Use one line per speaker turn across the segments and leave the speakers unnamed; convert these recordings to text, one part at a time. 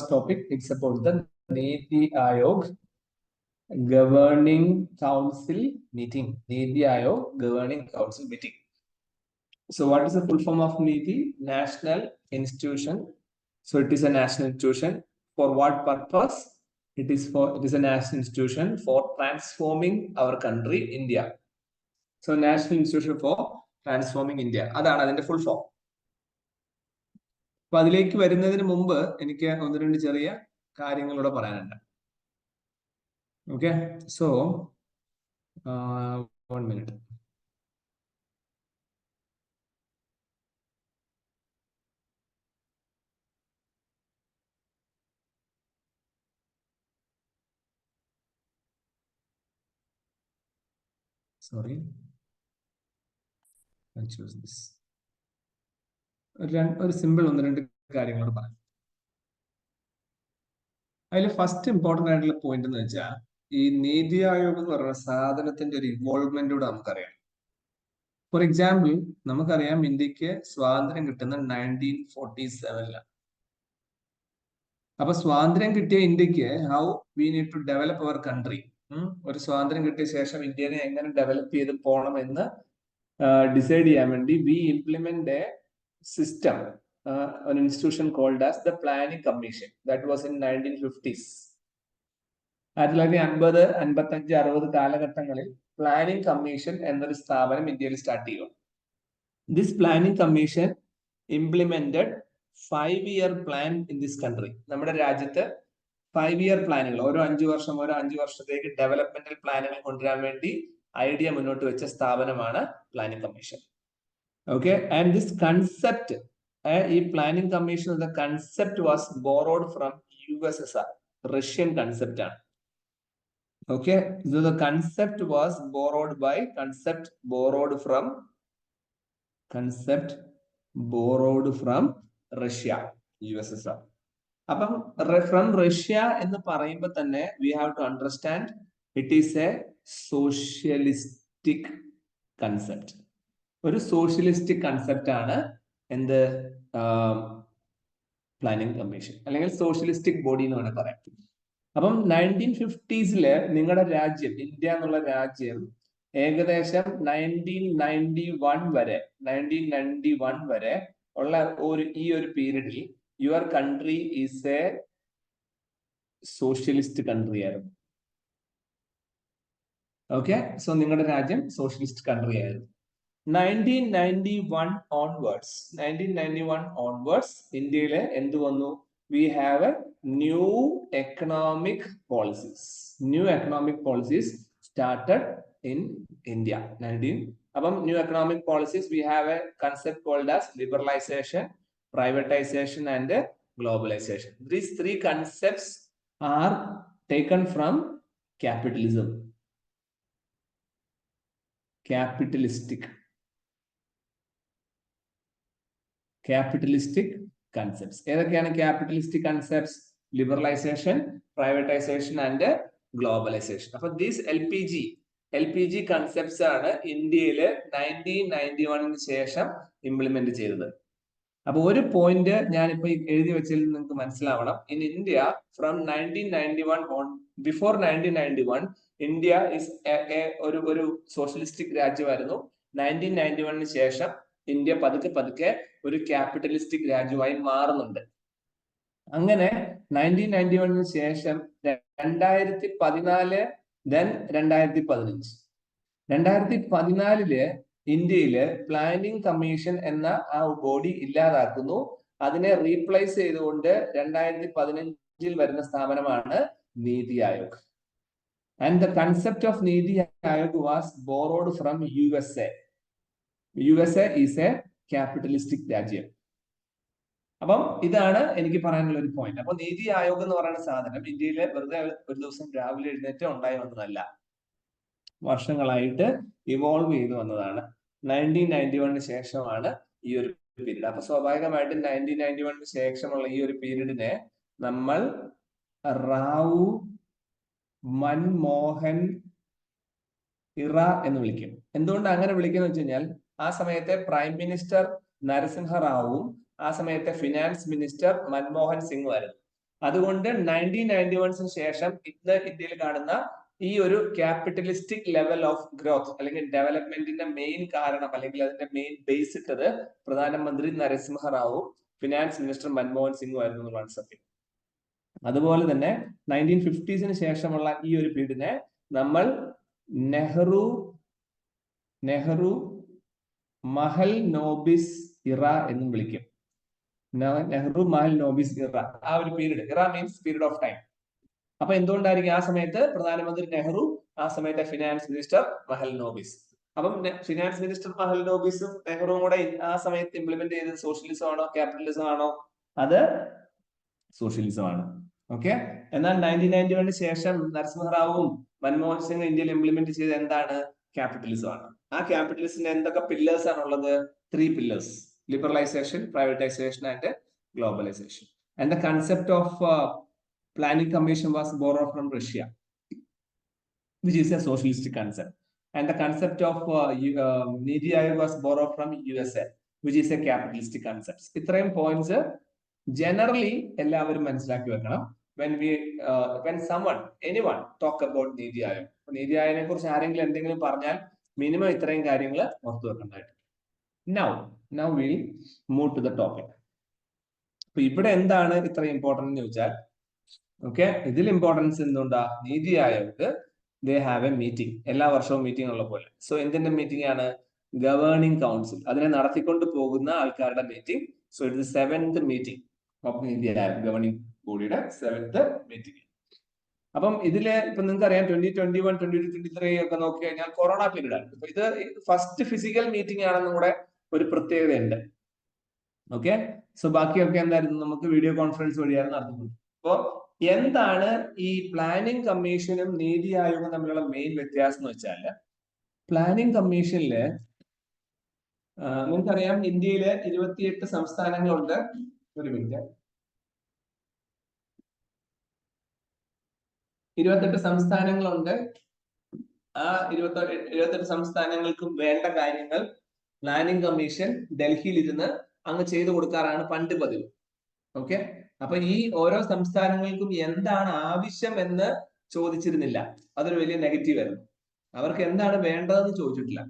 topic. It's about the Niti Aayog Governing Council meeting. Niti Aayog Governing Council meeting. So what is the full form of Niti? National institution. So it is a national institution. For what purpose? It is a national institution for transforming our country, India. So national institution for transforming India. അതാണ് അതിന്റെ full form. അപ്പൊ അതിലേക്ക് വരുന്നതിന് മുമ്പ് എനിക്ക് ഒന്ന് രണ്ട് ചെറിയ കാര്യങ്ങളൂടെ പറയാനുണ്ട്. Okay, so 1 minute. Sorry, I choose this. ഒരു സിമ്പിൾ ഒന്ന് രണ്ട് കാര്യങ്ങളോട് പറയാം. അതിൽ ഫസ്റ്റ് ഇമ്പോർട്ടന്റ് ആയിട്ടുള്ള പോയിന്റ് എന്ന് വെച്ചാൽ ഈ നീതി ആയോഗ് എന്ന് പറയുന്ന സാധനത്തിന്റെ ഒരു ഇൻവോൾവ്മെന്റൂടെ നമുക്കറിയാം. ഫോർ എക്സാമ്പിൾ, നമുക്കറിയാം ഇന്ത്യക്ക് സ്വാതന്ത്ര്യം കിട്ടുന്ന 1947. അപ്പൊ സ്വാതന്ത്ര്യം കിട്ടിയ ഇന്ത്യക്ക് how we need to develop our country. ഒരു സ്വാതന്ത്ര്യം കിട്ടിയ ശേഷം ഇന്ത്യനെ എങ്ങനെ ഡെവലപ്പ് ചെയ്ത് പോകണം എന്ന് ഡിസൈഡ് ചെയ്യാൻ വേണ്ടി we implement a system, an institution called as the Planning Commission. That was in 1950s. 1950, 55, 60 കാലഘട്ടങ്ങളിൽ പ്ലാനിംഗ് കമ്മീഷൻ എന്നൊരു സ്ഥാപനം ഇന്ത്യയിൽ സ്റ്റാർട്ട് ചെയ്യും. This planning commission implemented 5-year plan in this country. നമ്മുടെ രാജ്യത്ത് 5-year പ്ലാനുകൾ, ഓരോ 5 വർഷത്തേക്ക് ഡെവലപ്മെന്റൽ പ്ലാനുകൾ കൊണ്ടുവരാൻ വേണ്ടി ഐഡിയ മുന്നോട്ട് വെച്ച സ്ഥാപനമാണ് planning commission. Okay, and this concept, planning commission, the concept was borrowed from USSR, Russian concept. Okay, so the concept was borrowed from Russia, USSR. അപ്പം from Russia എന്ന് പറയുമ്പോൾ തന്നെ we have to understand it is a socialistic concept. ഒരു socialistic concept ആണ് എന്ത് planning commission, അല്ലെങ്കിൽ socialistic body എന്ന് വേണമെങ്കിൽ പറയാം. അപ്പം 1950s നിങ്ങളുടെ രാജ്യം, ഇന്ത്യ എന്നുള്ള രാജ്യം ഏകദേശം 1991 വരെ ഉള്ള ഈ ഒരു പീരീഡിൽ your country is A socialist country ആയിരുന്നു. ഓക്കെ, സോ നിങ്ങളുടെ രാജ്യം സോഷ്യലിസ്റ്റ് കൺട്രി ആയിരുന്നു. 1991 onwards ഇന്ത്യയിലെ എന്ത് വന്നു? We have a new economic policies started in India. അപ്പം new economic policies, we have a concept called as liberalization, privatization and globalization. These three concepts are taken from capitalism. Capitalistic concepts. ഏതൊക്കെയാണ് capitalistic concepts? Liberalization, privatization and globalization. അപ്പൊ these LPG concepts ആണ് ഇന്ത്യയിൽ 1991 ശേഷം implement ചെയ്തത്. അപ്പൊ ഒരു point ഞാനിപ്പോ എഴുതി വെച്ചതിൽ നിങ്ങൾക്ക് മനസ്സിലാവണം. In India from 1991 on, before 1991 India is ഒരു സോഷ്യലിസ്റ്റിക് രാജ്യമായിരുന്നു. 1991 ശേഷം ഇന്ത്യ പതുക്കെ ഒരു ക്യാപിറ്റലിസ്റ്റിക് രാജ്യമായി മാറുന്നുണ്ട്. അങ്ങനെ 1991 ശേഷം 2014 then 2015. 2014 ഇന്ത്യയില് പ്ലാനിംഗ് കമ്മീഷൻ എന്ന ആ ബോഡി ഇല്ലാതാക്കുന്നു. അതിനെ റീപ്ലേസ് ചെയ്തുകൊണ്ട് 2015 വരുന്ന സ്ഥാപനമാണ് Niti Aayog. And the concept of Niti Aayog was borrowed from USA. USA is a capitalistic രാജ്യം. അപ്പം ഇതാണ് എനിക്ക് പറയാനുള്ള ഒരു പോയിന്റ്. അപ്പൊ നീതി ആയോഗ് എന്ന് പറയുന്ന സാധനം ഇന്ത്യയിലെ വെറുതെ ഒരു ദിവസം രാവിലെ എഴുന്നേറ്റ് ഉണ്ടായി വന്നതല്ല, വർഷങ്ങളായിട്ട് ഇവോൾവ് ചെയ്തു വന്നതാണ്. 1991 ശേഷമാണ് ഈ ഒരു പീരീഡ്. അപ്പൊ സ്വാഭാവികമായിട്ടും 1991 ശേഷമുള്ള ഈ ഒരു പീരീഡിനെ നമ്മൾ റാവു മൻമോഹൻ ഇറ എന്ന് വിളിക്കും. എന്തുകൊണ്ട് അങ്ങനെ വിളിക്കുന്നത് വെച്ച് കഴിഞ്ഞാൽ ആ സമയത്തെ പ്രൈം മിനിസ്റ്റർ നരസിംഹ റാവുവും ആ സമയത്തെ ഫിനാൻസ് മിനിസ്റ്റർ മൻമോഹൻ സിംഗും ആയിരുന്നു. അതുകൊണ്ട് 1991 ശേഷം ഇന്ന് ഇന്ത്യയിൽ കാണുന്ന ഈ ഒരു ക്യാപിറ്റലിസ്റ്റിക് ലെവൽ ഓഫ് ഗ്രോത്ത് അല്ലെങ്കിൽ ഡെവലപ്മെന്റിന്റെ മെയിൻ കാരണം അല്ലെങ്കിൽ അതിന്റെ മെയിൻ ബേസ് ഇട്ടത് പ്രധാനമന്ത്രി നരസിംഹറാവു ഫിനാൻസ് മിനിസ്റ്റർ മൻമോഹൻ സിംഗും ആയിരുന്നു എന്നുള്ളതാണ് സത്യം. അതുപോലെ തന്നെ 1950s ശേഷമുള്ള ഈ ഒരു പീരീഡിനെ നമ്മൾ നെഹ്റു മഹൽ നോബിസ് ഇറ എന്നും വിളിക്കും. നെഹ്റു മഹൽ നോബിസ് ഇറ, ആ ഒരു പീരീഡ്. ഇറ മീൻസ് പീരീഡ് ഓഫ് ടൈം. അപ്പൊ എന്തുകൊണ്ടായിരിക്കും ആ സമയത്ത് പ്രധാനമന്ത്രി നെഹ്റു, ആ സമയത്തെ ഫിനാൻസ് മിനിസ്റ്റർ മഹൽ നോബിസ്. അപ്പം ഫിനാൻസ് മിനിസ്റ്റർ മഹൽ നോബിസും നെഹ്റുവും കൂടെ ആ സമയത്ത് ഇംപ്ലിമെന്റ് ചെയ്തത് സോഷ്യലിസം ആണോ ക്യാപിറ്റലിസം ആണോ? അത് സോഷ്യലിസം ആണ്. ഓക്കെ. എന്നാൽ 1991 ശേഷം നരസിംഹറാവുവും മൻമോഹൻ സിംഗ് ഇന്ത്യയിൽ ഇംപ്ലിമെന്റ് ചെയ്തത് എന്താണ്? ക്യാപിറ്റലിസം ആണ്. ആ ക്യാപിറ്റലിസത്തിന്റെ എന്തൊക്കെ പില്ലേഴ്സ് ആണുള്ളത്? 3 pillars: liberalization, privatization and globalization. And the concept of planning commission was borrowed from Russia, which is a socialistic concept. And the concept of Niti Aayog was borrowed from USA, which is a capitalistic concept. ഇത്രയും points generally എല്ലാവരും മനസ്സിലാക്കി വെക്കണം. When anyone talk about Niti Aayog, Niti Aayogനെ കുറിച്ച് ആരെങ്കിലും എന്തെങ്കിലും പറഞ്ഞാൽ minimum ഇത്രയും കാര്യങ്ങൾ ഓർത്തു വെക്കേണ്ടതായിട്ട്. Now we'll move to the topic. അപ്പൊ ഇവിടെ എന്താണ് ഇത്ര ഇമ്പോർട്ടന്റ് എന്ന് ചോദിച്ചാൽ, ഓക്കെ, ഇതിൽ importance എന്തുണ്ടാ? NITI Aayog they have A meeting. എല്ലാ വർഷവും മീറ്റിംഗ് ഉള്ള പോലെ. സോ എന്തിന്റെ മീറ്റിംഗ് ആണ്? ഗവേണിംഗ് കൗൺസിൽ, അതിനെ നടത്തിക്കൊണ്ട് പോകുന്ന ആൾക്കാരുടെ meeting. So it is 7th meeting of Niti Aayog, governing ബോഡിയുടെ 7th മീറ്റിംഗ്. അപ്പം ഇതില് ഇപ്പൊ നിങ്ങൾക്ക് അറിയാം 2021, 2023 ഒക്കെ നോക്കി കഴിഞ്ഞാൽ കൊറോണ പീരീഡ് ആണ്. ഇപ്പൊ ഇത് ഫസ്റ്റ് ഫിസിക്കൽ മീറ്റിംഗ് ആണെന്നും കൂടെ ഒരു പ്രത്യേകതയുണ്ട്. ഓക്കെ. സോ ബാക്കിയൊക്കെ എന്തായിരുന്നു? നമുക്ക് വീഡിയോ കോൺഫറൻസ് വഴിയാണ് നടത്തുന്നത്. അപ്പോ എന്താണ് ഈ പ്ലാനിംഗ് കമ്മീഷനും നീതി ആയോഗവും തമ്മിലുള്ള മെയിൻ വ്യത്യാസം എന്ന് വെച്ചാൽ, പ്ലാനിംഗ് കമ്മീഷനില് നിങ്ങൾക്കറിയാം ഇന്ത്യയിലെ 28 സംസ്ഥാനങ്ങളുണ്ട്. ഒരു മിനിറ്റ്. 28 സംസ്ഥാനങ്ങളുണ്ട്. ആ 28 സംസ്ഥാനങ്ങൾക്കും വേണ്ട കാര്യങ്ങൾ പ്ലാനിംഗ് കമ്മീഷൻ ഡൽഹിയിൽ ഇരുന്ന് അങ്ങ് ചെയ്തു കൊടുക്കാറാണ് പണ്ട് പതിവ്. ഓക്കെ. അപ്പൊ ഈ ഓരോ സംസ്ഥാനങ്ങൾക്കും എന്താണ് ആവശ്യം എന്ന് ചോദിച്ചിരുന്നില്ല. അതൊരു വലിയ നെഗറ്റീവ് ആയിരുന്നു. അവർക്ക് എന്താണ് വേണ്ടതെന്ന് ചോദിച്ചിട്ടില്ല.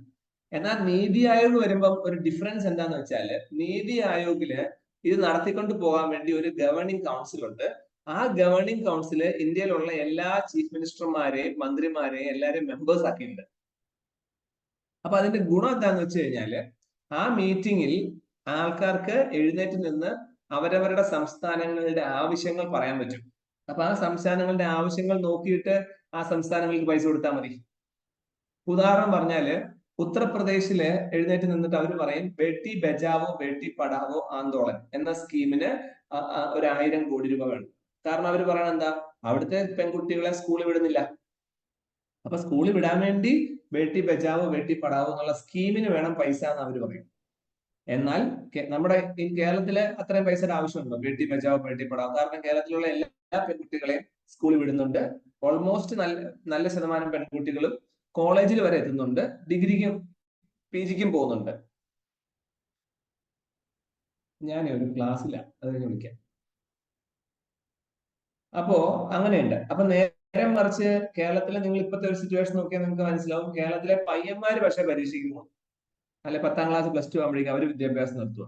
എന്നാൽ നീതി ആയോഗ് വരുമ്പം ഒരു ഡിഫറൻസ് എന്താന്ന് വെച്ചാല്, നീതി ആയോഗില് ഇത് നടത്തിക്കൊണ്ട് പോകാൻ വേണ്ടി ഒരു ഗവേണിംഗ് കൗൺസിൽ ഉണ്ട്. ആ ഗവേണിംഗ് കൗൺസില് ഇന്ത്യയിലുള്ള എല്ലാ ചീഫ് മിനിസ്റ്റർമാരെയും മന്ത്രിമാരെയും എല്ലാരെയും മെമ്പേഴ്സ് ആക്കിയിട്ടുണ്ട്. അപ്പൊ അതിന്റെ ഗുണം എന്താന്ന് വെച്ച് കഴിഞ്ഞാല്, ആ മീറ്റിംഗിൽ ആൾക്കാർക്ക് എഴുന്നേറ്റ് നിന്ന് അവരവരുടെ സംസ്ഥാനങ്ങളുടെ ആവശ്യങ്ങൾ പറയാൻ പറ്റും. അപ്പൊ ആ സംസ്ഥാനങ്ങളുടെ ആവശ്യങ്ങൾ നോക്കിയിട്ട് ആ സംസ്ഥാനങ്ങൾക്ക് പൈസ കൊടുത്താൽ മതി. ഉദാഹരണം പറഞ്ഞാല്, ഉത്തർപ്രദേശില് എഴുന്നേറ്റ് നിന്നിട്ട് അവർ പറയും ബേട്ടി ബച്ചാവോ ബേട്ടി പഠാവോ ആന്തോളൻ എന്ന സ്കീമിന് 1000 കോടി രൂപ വേണം. കാരണം അവർ പറയണ എന്താ? അവിടുത്തെ പെൺകുട്ടികളെ സ്കൂളിൽ വിടുന്നില്ല. അപ്പൊ സ്കൂളിൽ വിടാൻ വേണ്ടി ബേട്ടി ബച്ചാവോ ബേട്ടി പഠാവോ എന്നുള്ള സ്കീമിന് വേണം പൈസ എന്ന് അവർ പറയും. എന്നാൽ നമ്മുടെ കേരളത്തില് അത്രയും പൈസയുടെ ആവശ്യമുണ്ടോ? ബേട്ടി ബച്ചാവോ ബേട്ടി പഠാവോ? കാരണം കേരളത്തിലുള്ള എല്ലാ പെൺകുട്ടികളെയും സ്കൂളിൽ വിടുന്നുണ്ട്. ഓൾമോസ്റ്റ് നല്ല ശതമാനം പെൺകുട്ടികളും കോളേജിൽ വരെ എത്തുന്നുണ്ട്, ഡിഗ്രിക്കും PGക്കും പോകുന്നുണ്ട്. ഞാൻ ഒരു ക്ലാസ്സിലാണ്, അത് കഴിഞ്ഞ് വിളിക്കാം. അപ്പോ അങ്ങനെയുണ്ട്. അപ്പൊ നേരെ മറിച്ച് കേരളത്തിലെ നിങ്ങൾ ഇപ്പോഴത്തെ ഒരു സിറ്റുവേഷൻ നോക്കിയാൽ നിങ്ങൾക്ക് മനസ്സിലാവും, കേരളത്തിലെ പയ്യന്മാര് പക്ഷെ പരീക്ഷയ്ക്ക് പോകും. അല്ലെ 10ാം ക്ലാസ് +2 ആകുമ്പോഴേക്കും അവർ വിദ്യാഭ്യാസം നടത്തുക.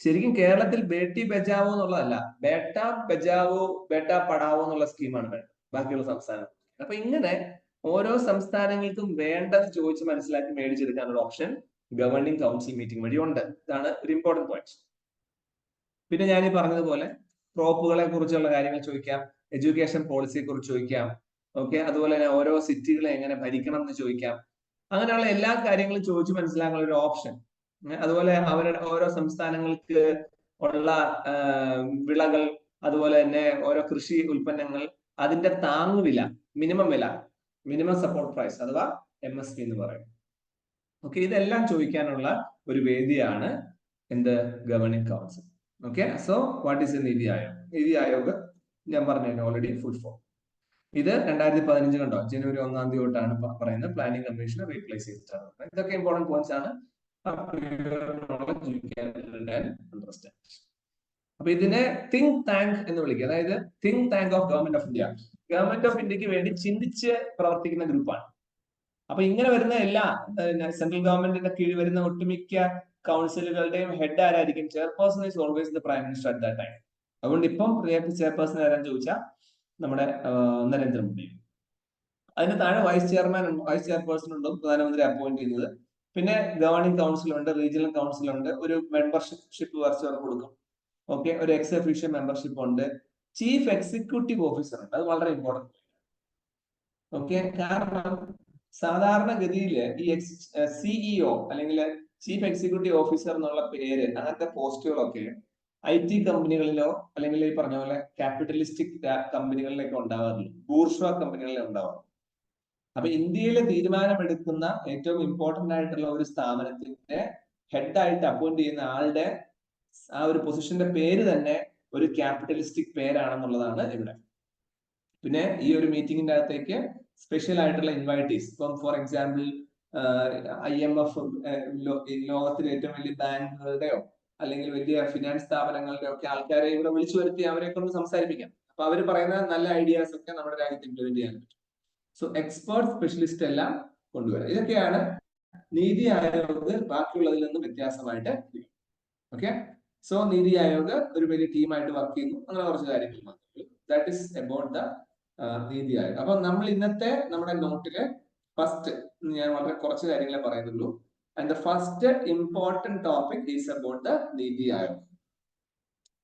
ശരിക്കും കേരളത്തിൽ ബേട്ടി ബച്ചാവോ എന്നുള്ളതല്ല, ബേട്ട ബച്ചാവോ ബേട്ട പഠാവോ എന്നുള്ള സ്കീമാണ് വേണ്ടത് ബാക്കിയുള്ള സംസ്ഥാനം. അപ്പൊ ഇങ്ങനെ ഓരോ സംസ്ഥാനങ്ങൾക്കും വേണ്ടത് ചോദിച്ച് മനസ്സിലാക്കി മേടിച്ചെടുക്കാനുള്ള ഓപ്ഷൻ ഗവേണിംഗ് കൗൺസിൽ മീറ്റിംഗ് വഴി ഉണ്ട്. ഇതാണ് ഒരു ഇമ്പോർട്ടന്റ് പോയിന്റ്. പിന്നെ ഞാൻ ഈ പറഞ്ഞതുപോലെ ക്രോപ്പുകളെ കുറിച്ചുള്ള കാര്യങ്ങൾ ചോദിക്കാം, എഡ്യൂക്കേഷൻ പോളിസിയെ കുറിച്ച് ചോദിക്കാം. ഓക്കെ. അതുപോലെ തന്നെ ഓരോ സിറ്റികളെ എങ്ങനെ ഭരിക്കണം എന്ന് ചോദിക്കാം. അങ്ങനെയുള്ള എല്ലാ കാര്യങ്ങളും ചോദിച്ചു മനസ്സിലാക്കാനുള്ള ഒരു ഓപ്ഷൻ. അതുപോലെ അവരുടെ ഓരോ സംസ്ഥാനങ്ങൾക്ക് ഉള്ള വിളകൾ, അതുപോലെ തന്നെ ഓരോ കൃഷി ഉൽപ്പന്നങ്ങൾ, അതിന്റെ താങ്ങുവില, മിനിമം സപ്പോർട്ട് പ്രൈസ് അഥവാ MSP എന്ന് പറയും. ഓക്കെ. ഇതെല്ലാം ചോദിക്കാനുള്ള ഒരു വേദിയാണ് എന്ത്? Governing council. Okay. So what is NITI Aayog? NITI Aayog ഞാൻ പറഞ്ഞു ഓൾറെഡി ഫുൾ ഫോം. ഇത് 2015 കണ്ടോ, ജനുവരി 1-ാം തീയതി തൊട്ടാണ് പറയുന്നത് പ്ലാനിംഗ് കമ്മീഷനെ റീപ്ലേസ് ചെയ്തിട്ടാണ്. ഇതൊക്കെ ഇമ്പോർട്ടന്റ് പോയിന്റ്സ് ആണ്. അപ്പൊ ഇതിനെ തിങ്ക് ടാങ്ക് എന്ന് വിളിക്കുക. അതായത് think tank of government of India. Government of ഇന്ത്യക്ക് വേണ്ടി ചിന്തിച്ച് പ്രവർത്തിക്കുന്ന ഗ്രൂപ്പാണ്. അപ്പൊ ഇങ്ങനെ വരുന്ന എല്ലാ സെൻട്രൽ ഗവൺമെന്റിന്റെ കീഴിൽ വരുന്ന ഒട്ടുമിക്ക കൗൺസിലുകളുടെയും ഹെഡ് ആരായിരിക്കും? Chairperson is always the prime minister at that time. അതുകൊണ്ട് ഇപ്പം റിയാക്ട് ചെയർപേഴ്സൺ ആരാന്ന് ചോദിച്ചാൽ നമ്മുടെ നരേന്ദ്രമോദി. അതിന് താഴെ വൈസ് ചെയർപേഴ്സൺ ഉണ്ടാവും, പ്രധാനമന്ത്രി അപ്പോയിന്റ് ചെയ്യുന്നത്. പിന്നെ ഗവർണിംഗ് കൗൺസിൽ ഉണ്ട്, റീജിയണൽ കൗൺസിൽ ഉണ്ട്, ഒരു മെമ്പർഷിപ്പ് വർഷം കൊടുക്കും. ഓക്കെ, ഒരു എക്സ് ഒഫീഷ്യൽ മെമ്പർഷിപ്പ് ഉണ്ട്, ചീഫ് എക്സിക്യൂട്ടീവ് ഓഫീസർ ഉണ്ട്. അത് വളരെ ഇമ്പോർട്ടന്റ്. ഓക്കെ, കാരണം സാധാരണഗതിയിൽ ഈ സിഇഒ അല്ലെങ്കിൽ ചീഫ് എക്സിക്യൂട്ടീവ് ഓഫീസർ എന്നുള്ള പേര്, അങ്ങനത്തെ പോസ്റ്റുകളൊക്കെ IT കമ്പനികളിലോ അല്ലെങ്കിൽ ഈ പറഞ്ഞ പോലെ ക്യാപിറ്റലിസ്റ്റിക് കമ്പനികളിലൊക്കെ ഉണ്ടാവാറില്ല, ബൂർഷ്വാ കമ്പനികളിലെ ഉണ്ടാവാറ്. അപ്പൊ ഇന്ത്യയിലെ തീരുമാനമെടുക്കുന്ന ഏറ്റവും ഇമ്പോർട്ടന്റ് ആയിട്ടുള്ള ഒരു സ്ഥാപനത്തിന്റെ ഹെഡായിട്ട് അപ്പോയിന്റ് ചെയ്യുന്ന ആളുടെ ആ ഒരു പൊസിഷന്റെ പേര് തന്നെ ഒരു ക്യാപിറ്റലിസ്റ്റിക് പേരാണെന്നുള്ളതാണ് ഇവിടെ. പിന്നെ ഈ ഒരു മീറ്റിംഗിന്റെ അകത്തേക്ക് സ്പെഷ്യൽ ആയിട്ടുള്ള ഇൻവൈറ്റീസ്, ഇപ്പം ഫോർ എക്സാമ്പിൾ IMF, ലോകത്തിലെ ഏറ്റവും വലിയ ബാങ്കുകളുടെയോ അല്ലെങ്കിൽ വലിയ ഫിനാൻസ് സ്ഥാപനങ്ങളുടെ ഒക്കെ ആൾക്കാരെ ഇവിടെ വിളിച്ചു വരുത്തി അവരെ കൊണ്ട് സംസാരിപ്പിക്കാം. അപ്പൊ അവർ പറയുന്ന നല്ല ഐഡിയാസ് ഒക്കെ നമ്മുടെ രാജ്യത്ത് ഇംപ്ലിമെന്റ് ചെയ്യാൻ പറ്റും. സോ എക്സ്പേർട്ട് സ്പെഷ്യലിസ്റ്റ് എല്ലാം കൊണ്ടുവരാം. ഇതൊക്കെയാണ് നീതി ആയോഗ് ബാക്കിയുള്ളതിൽ നിന്നും വ്യത്യാസമായിട്ട്. ഓക്കെ, സോ നീതി ആയോഗ് ഒരു വലിയ ടീമായിട്ട് വർക്ക് ചെയ്യുന്നു, അങ്ങനെ കുറച്ച് കാര്യങ്ങൾ മാത്രമേ. That is about the NITI Aayog. അപ്പൊ നമ്മൾ ഇന്നത്തെ നമ്മുടെ നോട്ടില് ഫസ്റ്റ് ഞാൻ വളരെ കുറച്ച് കാര്യങ്ങളെ പറയുന്നുള്ളൂ. And the first important topic is about the NITI Aayog.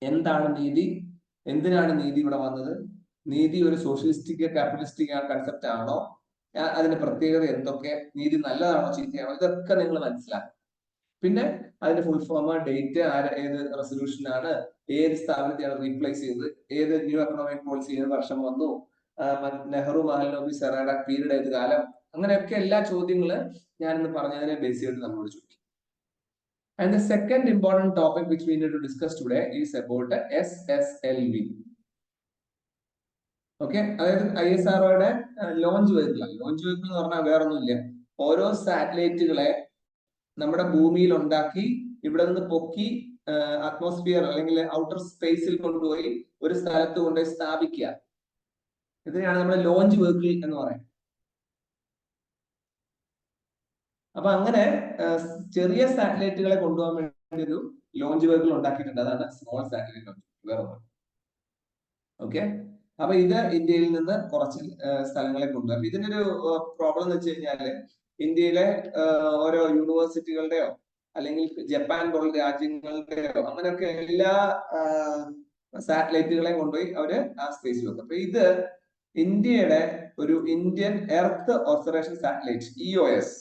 എന്താണ് നീതി? എന്തിനാണ് നീതി ഇവിടെ വന്നത്? നീതി ഒരു സോഷ്യലിസ്റ്റിക് ക്യാപിറ്റലിസ്റ്റിക് കൺസെപ്റ്റ് ആണോ? അതിന്റെ പ്രത്യേകത എന്തൊക്കെ? നീതി നല്ലതാണോ ചീത്തയാണോ? ഇതൊക്കെ നിങ്ങൾ മനസ്സിലാക്കും. പിന്നെ അതിന്റെ ഫുൾ ഫോം, ഡേറ്റ്, ഏത് റെസൊല്യൂഷൻ ആണ്, ഏത് സ്ഥാപനത്തെയാണ് റീപ്ലേസ് ചെയ്തത്, ഏത് ന്യൂ എക്കണോമിക് പോളിസി ഏത് വർഷം വന്നു, നെഹ്റു മഹൽനോബി സെറാഡ പീരീഡ് ഏത് കാലം, അങ്ങനെയൊക്കെ എല്ലാ ചോദ്യങ്ങള് ഞാനിന്ന് പറഞ്ഞതിനെ ബേസ് ചെയ്തിട്ട് നമ്മളോട് ചോദിക്കും. And the second important topic which we need to discuss today is about the SSLV. Okay, അതായത് ISROയുടെ ലോഞ്ച് വെഹിക്കിൾ. ലോഞ്ച് വെഹിക്കിൾ എന്ന് പറഞ്ഞാൽ വേറൊന്നുമില്ല, ഓരോ സാറ്റലൈറ്റുകളെ നമ്മുടെ ഭൂമിയിൽ ഉണ്ടാക്കി ഇവിടെ നിന്ന് പൊക്കി അറ്റ്മോസ്ഫിയർ അല്ലെങ്കിൽ ഔട്ടർ സ്പേസിൽ കൊണ്ടുപോയി ഒരു സ്ഥലത്ത് കൊണ്ടുപോയി സ്ഥാപിക്കുക. ഇതിനെയാണ് നമ്മുടെ ലോഞ്ച് വെഹിക്കിൾ എന്ന് പറയുന്നത്. അപ്പൊ അങ്ങനെ ചെറിയ സാറ്റലൈറ്റുകളെ കൊണ്ടുപോകാൻ വേണ്ടി ഒരു ലോഞ്ച് വെഹിക്കിൾ ഉണ്ടാക്കിയിട്ടുണ്ട്. അതാണ് സ്മോൾ സാറ്റലൈറ്റ് ലോഞ്ച്, വേറെ. ഓക്കെ, അപ്പൊ ഇത് ഇന്ത്യയിൽ നിന്ന് കുറച്ച് സ്ഥലങ്ങളെ കൊണ്ടുപോകാം. ഇതിനൊരു പ്രോബ്ലം എന്ന് വെച്ച് കഴിഞ്ഞാല് ഇന്ത്യയിലെ ഓരോ യൂണിവേഴ്സിറ്റികളുടെയോ അല്ലെങ്കിൽ ജപ്പാൻ പോലുള്ള രാജ്യങ്ങളുടെയോ അങ്ങനെയൊക്കെ എല്ലാ സാറ്റലൈറ്റുകളെയും കൊണ്ടുപോയി അവര് ആ സ്പേസിൽ വെക്കും. അപ്പൊ ഇത് ഇന്ത്യയുടെ ഒരു Indian earth observation satellite EOS,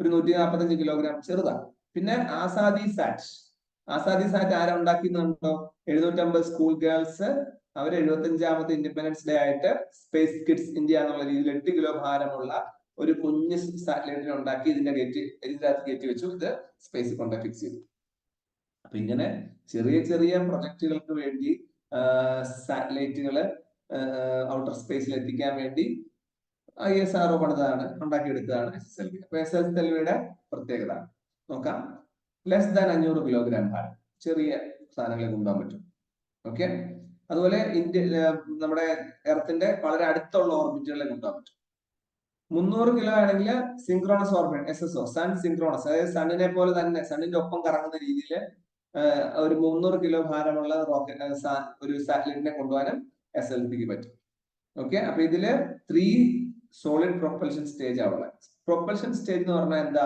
ഒരു 145 കിലോഗ്രാം, ചെറുതാണ്. പിന്നെ ആസാദി സാറ്റ് ആരാ ഉണ്ടാക്കിയെന്നുണ്ടോ? 750 സ്കൂൾ ഗേൾസ് അവർ 75ാമത്തെ ഇൻഡിപെൻഡൻസ് ഡേ ആയിട്ട് സ്പേസ് കിഡ്സ് ഇന്ത്യ എന്നുള്ള രീതിയിൽ 8 കിലോ ഭാരമുള്ള ഒരു കുഞ്ഞ് സാറ്റലൈറ്റിനെ ഉണ്ടാക്കി ഇതിന്റെ അകത്ത് കയറ്റി വെച്ചു. ഇത് സ്പേസിൽ കൊണ്ട് ഫിക്സ് ചെയ്തു. അപ്പൊ ഇങ്ങനെ ചെറിയ ചെറിയ പ്രൊജക്ടുകൾക്ക് വേണ്ടി സാറ്റലൈറ്റുകള് ഔട്ടർ സ്പേസിൽ എത്തിക്കാൻ വേണ്ടി ISRO പണിതാണ്, ഉണ്ടാക്കിയെടുത്തതാണ് SSLV. അപ്പൊ SSLVയുടെ പ്രത്യേകത നോക്കാം. ലെസ് ദാൻ 500 കിലോഗ്രാം ഭാരം, ചെറിയ സാധനങ്ങളെ കൊണ്ടുപോകാൻ പറ്റും. ഓക്കെ, അതുപോലെ നമ്മുടെ എർത്തിന്റെ വളരെ അടുത്തുള്ള ഓർബിറ്റുകളെ കൊണ്ടുപോകാൻ പറ്റും. 300 കിലോ ആണെങ്കിൽ synchronous orbit SSO, sun synchronous, അതായത് സണ്ണിനെ പോലെ തന്നെ സണ്ണിന്റെ ഒപ്പം കറങ്ങുന്ന രീതിയിൽ ഒരു 300 കിലോ ഭാരമുള്ള റോക്കറ്റ് ഒരു സാറ്റലൈറ്റിനെ കൊണ്ടുപോകാനും SSLVക്ക് പറ്റും. ഓക്കെ, അപ്പൊ ഇതില് 3 സോളിഡ് പ്രൊപ്പൽഷൻ സ്റ്റേജ് ആവുള്ള. പ്രൊപ്പൽഷൻ സ്റ്റേജ് എന്ന് പറഞ്ഞാൽ എന്താ?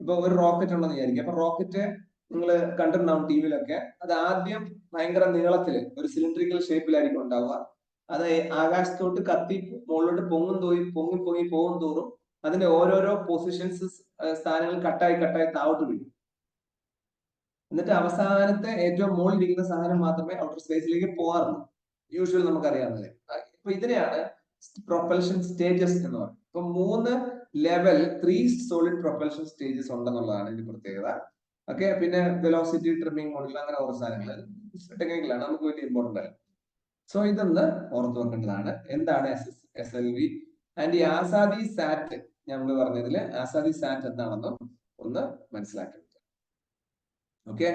ഇപ്പൊ ഒരു റോക്കറ്റ് ഉണ്ടെന്ന് വിചാരിക്കും. അപ്പൊ റോക്കറ്റ് നിങ്ങൾ കണ്ടിട്ടുണ്ടാവും ടിവിയിലൊക്കെ. അത് ആദ്യം ഭയങ്കര നീളത്തില് ഒരു സിലിണ്ടറിക്കൽ ഷേപ്പിലായിരിക്കും ഉണ്ടാവുക. അത് ആകാശത്തോട്ട് കത്തി മുകളിലോട്ട് പൊങ്ങി പോകും തോറും അതിന്റെ ഓരോരോ പൊസിഷൻസ്, സ്ഥാനങ്ങൾ കട്ടായി താഴോട്ട് വീഴും. എന്നിട്ട് അവസാനത്തെ ഏറ്റവും മുകളിൽ ഇരിക്കുന്ന സാധനം മാത്രമേ ഔട്ടർ സ്പേസിലേക്ക് പോകാറുള്ളൂ. യൂഷ്വൽ നമുക്കറിയാവുന്നത്. അപ്പൊ ഇതിനെയാണ് പ്രൊപ്പൽഷൻ സ്റ്റേജസ് എന്ന് പറയുന്നത്. ഇപ്പൊ 3 ലെവൽ 3 സോളിഡ് പ്രൊപ്പൽഷൻ സ്റ്റേജസ് ഉണ്ടെന്നുള്ളതാണ് ഇതിന്റെ പ്രത്യേകത. ഓക്കെ, പിന്നെ വെലോസിറ്റി ട്രിമ്മിംഗ് മോഡൽ, അങ്ങനെ കുറച്ച് സാധനങ്ങൾ ടെക്നിക്കലാണ്, നമുക്ക് വലിയ ഇമ്പോർട്ടന്റ് അല്ല. സോ ഇതൊന്ന് ഓർത്ത് വെക്കേണ്ടതാണ്. എന്താണ് SSLV ആൻഡ് ഈ ആസാദി സാറ്റ് നമ്മൾ പറഞ്ഞതില് ആസാദി സാറ്റ് എന്താണെന്നും ഒന്ന് മനസ്സിലാക്കേണ്ടത്. ഓക്കെ,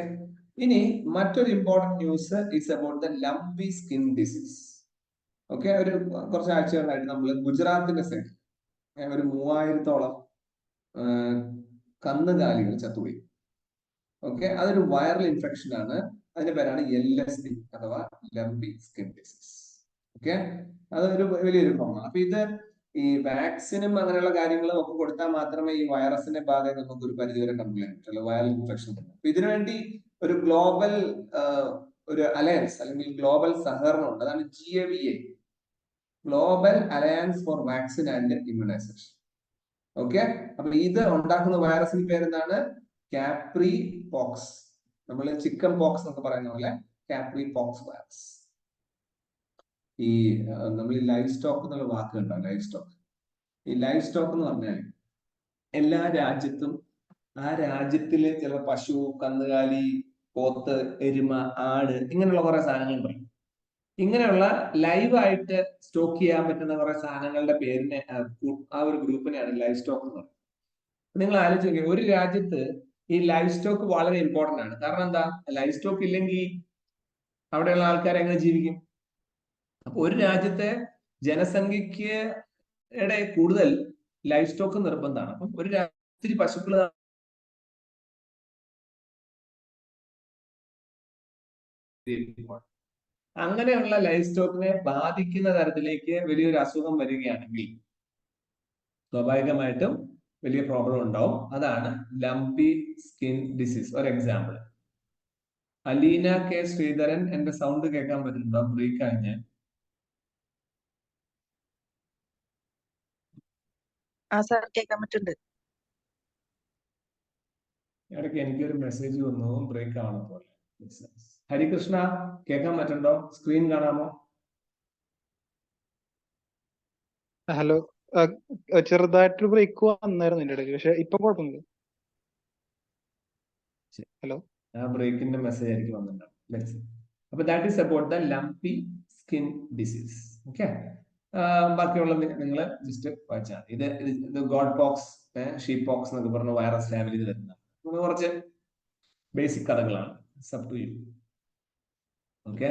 ഇനി മറ്റൊരു important news is about the lumpy skin disease. Okay, ഒരു കുറച്ച് ആഴ്ചകളായിട്ട് നമ്മൾ ഗുജറാത്തിന്റെ സൈഡ് ഒരു 3000-ഓളം കന്നുകാലികൾ ചത്തുപോയി. ഓക്കെ, അതൊരു വൈറൽ ഇൻഫെക്ഷൻ ആണ്. അതിന്റെ പേരാണ് LSD അഥവാ ലംപി സ്കിൻ ഡിസീസ്. ഓക്കെ, അതൊരു വലിയൊരു പ്രോബ്ലം. അപ്പൊ ഇത് ഈ വാക്സിനും അങ്ങനെയുള്ള കാര്യങ്ങളും ഒക്കെ കൊടുത്താൽ മാത്രമേ ഈ വൈറസിന്റെ ബാധ നമുക്ക് ഒരു പരിധിവരെ കൺട്രോൾ ചെയ്യാൻ പറ്റുള്ളൂ, വൈറൽ ഇൻഫെക്ഷൻ. അപ്പൊ ഇതിനുവേണ്ടി ഒരു ഗ്ലോബൽ ഒരു അലയൻസ് അല്ലെങ്കിൽ ഗ്ലോബൽ സഹകരണം ഉണ്ട്. അതാണ് GAVA, global alliance for vaccine and immunization. Okay, അപ്പൊ ഇത് ഉണ്ടാക്കുന്ന വൈറസിന്റെ പേരെന്താണ്? Capripox. നമ്മൾ ചിക്കൻ പോക്സ് എന്നൊക്കെ പറയുന്ന പോലെ കാപ്രി പോക്സ് വൈറസ്. ഈ നമ്മൾ ലൈഫ് സ്റ്റോക്ക് എന്നുള്ള വാക്ക് ഉണ്ടാവും, ലൈഫ് സ്റ്റോക്ക്. ഈ ലൈഫ് സ്റ്റോക്ക് എന്ന് പറഞ്ഞാൽ എല്ലാ രാജ്യത്തും ആ രാജ്യത്തിലെ ചില പശു, കന്നുകാലി, പോത്ത്, എരുമ, ആട്, ഇങ്ങനെയുള്ള കുറെ സാധനങ്ങൾ പറയും. ഇങ്ങനെയുള്ള ലൈവായിട്ട് സ്റ്റോക്ക് ചെയ്യാൻ പറ്റുന്ന കുറെ സാധനങ്ങളുടെ പേരിനെ ആ ഒരു ഗ്രൂപ്പിനെയാണ് ലൈഫ് സ്റ്റോക്ക് എന്ന് പറയുന്നത്. നിങ്ങൾ ആലോചിച്ച് നോക്കിയാൽ ഒരു രാജ്യത്ത് ഈ ലൈഫ് സ്റ്റോക്ക് വളരെ ഇമ്പോർട്ടന്റ് ആണ്. കാരണം എന്താ? ലൈഫ് സ്റ്റോക്ക് ഇല്ലെങ്കിൽ അവിടെയുള്ള ആൾക്കാർ എങ്ങനെ ജീവിക്കും? അപ്പൊ ഒരു രാജ്യത്തെ ജനസംഖ്യയുടെ കൂടുതൽ ലൈഫ് സ്റ്റോക്ക് നിർബന്ധമാണ്. അപ്പം ഒരു രാജ്യത്തിൽ പശുക്കൾ അങ്ങനെയുള്ള ലൈഫ് സ്റ്റോക്കിനെ ബാധിക്കുന്ന തരത്തിലേക്ക് വലിയൊരു അസുഖം വരികയാണെങ്കിൽ സ്വാഭാവികമായിട്ടും വലിയ പ്രോബ്ലം ഉണ്ടാവും. അതാണ് ലംപി സ്കിൻ ഡിസീസ്. ഒരു എക്സാമ്പിൾ, അലീന കെ ശ്രീധരൻ, എന്റെ സൗണ്ട് കേൾക്കാൻ പറ്റുന്നുണ്ടോ? ബ്രേക്ക് കഴിഞ്ഞ്
കേൾക്കാൻ പറ്റുന്നുണ്ട്.
ഇടയ്ക്ക് എനിക്കൊരു മെസ്സേജ് വന്നു, ബ്രേക്ക് ആവണ പോലെ. ഹരികൃഷ്ണ, കേൾക്കാൻ പറ്റുന്നുണ്ടോ? സ്ക്രീൻ കാണാമോ?
ഹലോ, ചെറുതായിട്ട് ബ്രേക്ക് വന്നായിരുന്നു എന്റെ ഇടയ്ക്ക്, പക്ഷെ ഇപ്പൊ കുഴപ്പമില്ല. ഹലോ,
ആ ബ്രേക്കിന്റെ മെസ്സേജ് എനിക്ക് വന്നിട്ടുണ്ടാവും. അപ്പൊ that is about the lumpy skin disease. Okay, ബാക്കിയുള്ള നിങ്ങൾ ജസ്റ്റ് വായിച്ചാൽ ഇത് ഗോഡ് പോക്സ്, ഷീപ്പ് പോക്സ് എന്നൊക്കെ പറഞ്ഞ വൈറസ് ഫാമിലിയിൽ വരുന്ന കുറച്ച് ബേസിക് കഥകളാണ്. Sub to you. ഓക്കെ,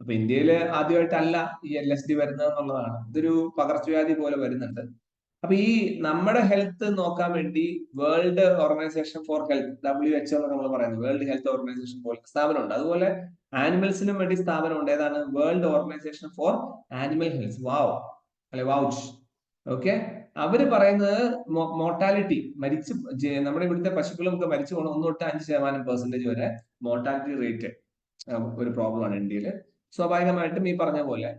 അപ്പൊ ഇന്ത്യയിൽ ആദ്യമായിട്ടല്ല ഈ LSD വരുന്നത് എന്നുള്ളതാണ്. ഇതൊരു പകർച്ചവ്യാധി പോലെ വരുന്നുണ്ട്. അപ്പൊ ഈ നമ്മുടെ ഹെൽത്ത് നോക്കാൻ വേണ്ടി world organisation for health, WHO എന്ന് നമ്മൾ പറയുന്നത്, വേൾഡ് ഹെൽത്ത് ഓർഗനൈസേഷൻ പോലെ സ്ഥാപനമുണ്ട്. അതുപോലെ ആനിമൽസിനും വേണ്ടി സ്ഥാപനമുണ്ട്. ഏതാണ്? World organisation for animal health, wow അല്ലെ, വൗച്ച്. ഓക്കെ, അവര് പറയുന്നത് മോർട്ടാലിറ്റി, നമ്മുടെ ഇവിടുത്തെ പശുക്കളും ഒക്കെ മരിച്ചു പോകണം 1 തൊട്ട് 5% വരെ മോർട്ടാലിറ്റി റേറ്റ് ഒരു പ്രോബ്ലമാണ് ഇന്ത്യയിൽ. സ്വാഭാവികമായിട്ടും ഈ പറഞ്ഞ പോലെ